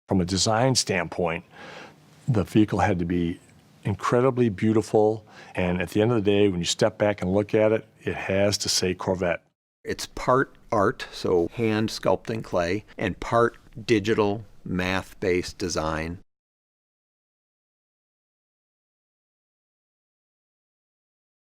From a design standpoint, the vehicle had to be incredibly beautiful, and at the end of the day, when you step back and look at it, it has to say Corvette. It's part art, so hand sculpting clay, and part digital, math-based design.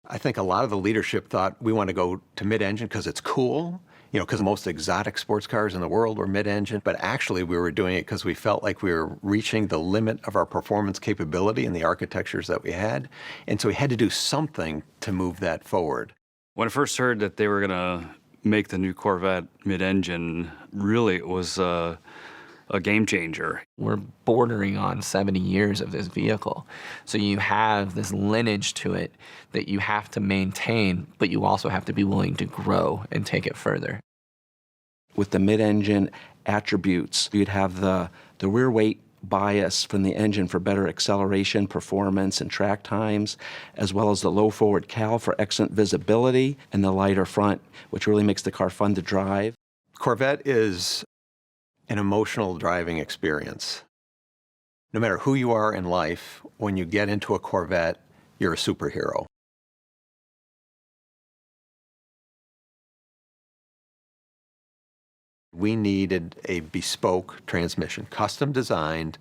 I think a lot of the leadership thought we want to go to mid-engine because it's cool, because most exotic sports cars in the world were mid-engine, but actually we were doing it because we felt like we were reaching the limit of our performance capability in the architectures that we had, and so we had to do something to move that forward. When I first heard that they were going to make the new Corvette mid-engine, really it was a game changer. We're bordering on 70 years of this vehicle. So you have this lineage to it that you have to maintain, but you also have to be willing to grow and take it further. With the mid-engine attributes, you'd have the rear weight bias from the engine for better acceleration, performance, and track times, as well as the low forward cowl for excellent visibility, and the lighter front, which really makes the car fun to drive. Corvette is an emotional driving experience. No matter who you are in life, when you get into a Corvette, you're a superhero. We needed a bespoke transmission, custom designed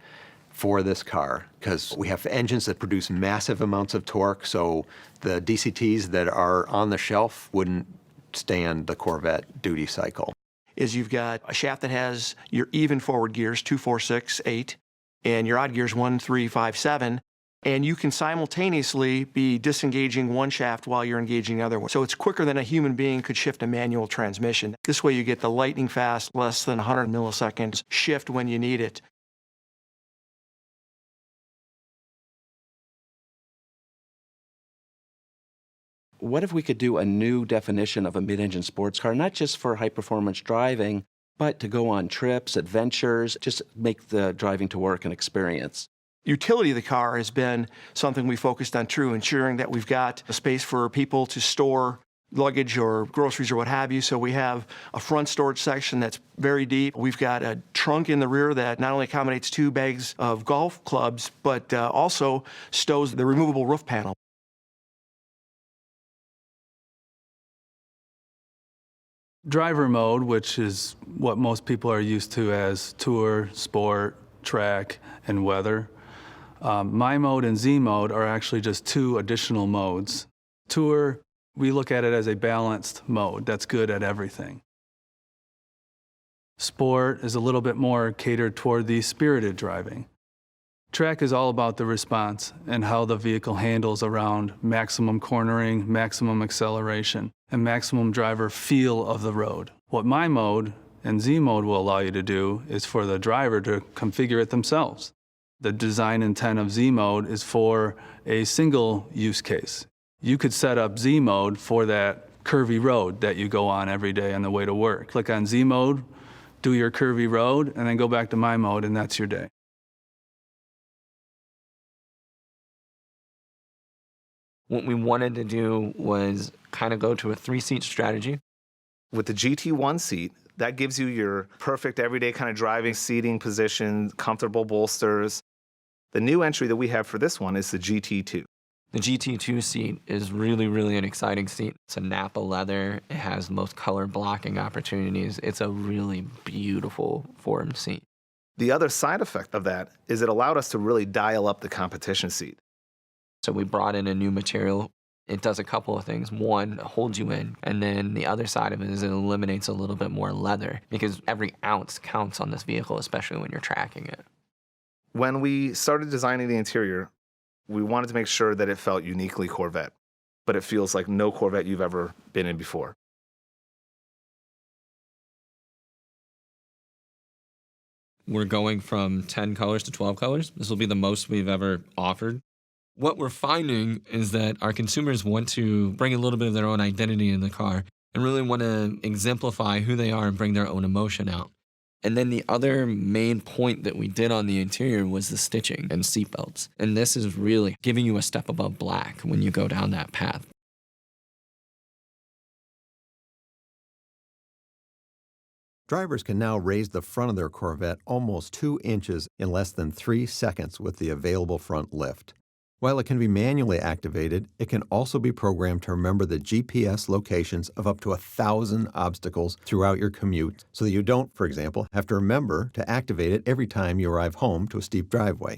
for this car, because we have engines that produce massive amounts of torque, so the DCTs that are on the shelf wouldn't stand the Corvette duty cycle. Is you've got a shaft that has your even forward gears, 2, 4, 6, 8, and your odd gears, 1, 3, 5, 7, and you can simultaneously be disengaging one shaft while you're engaging the other one. So it's quicker than a human being could shift a manual transmission. This way you get the lightning fast, less than 100 milliseconds shift when you need it. What if we could do a new definition of a mid-engine sports car, not just for high-performance driving, but to go on trips, adventures, just make the driving to work an experience? Utility of the car has been something we focused on too, ensuring that we've got a space for people to store luggage or groceries or what have you. So we have a front storage section that's very deep. We've got a trunk in the rear that not only accommodates 2 bags of golf clubs, but also stows the removable roof panel. Driver mode, which is what most people are used to as tour, sport, track, and weather. My mode and Z mode are actually just 2 additional modes. Tour, we look at it as a balanced mode that's good at everything. Sport is a little bit more catered toward the spirited driving. Track is all about the response and how the vehicle handles around maximum cornering, maximum acceleration, and maximum driver feel of the road. What my mode and Z mode will allow you to do is for the driver to configure it themselves. The design intent of Z mode is for a single use case. You could set up Z mode for that curvy road that you go on every day on the way to work. Click on Z mode, do your curvy road, and then go back to my mode, and that's your day. What we wanted to do was kind of go to a 3-seat strategy. With the GT1 seat, that gives you your perfect everyday kind of driving seating position, comfortable bolsters. The new entry that we have for this one is the GT2. The GT2 seat is really, really an exciting seat. It's a Napa leather. It has the most color blocking opportunities. It's a really beautiful form seat. The other side effect of that is it allowed us to really dial up the competition seat. So we brought in a new material. It does a couple of things. One, it holds you in, and then the other side of it is it eliminates a little bit more leather because every ounce counts on this vehicle, especially when you're tracking it. When we started designing the interior, we wanted to make sure that it felt uniquely Corvette, but it feels like no Corvette you've ever been in before. We're going from 10 colors to 12 colors. This will be the most we've ever offered. What we're finding is that our consumers want to bring a little bit of their own identity in the car and really want to exemplify who they are and bring their own emotion out. And then the other main point that we did on the interior was the stitching and seatbelts. And this is really giving you a step above black when you go down that path. Drivers can now raise the front of their Corvette almost 2 inches in less than 3 seconds with the available front lift. While it can be manually activated, it can also be programmed to remember the GPS locations of up to 1,000 obstacles throughout your commute so that you don't, for example, have to remember to activate it every time you arrive home to a steep driveway.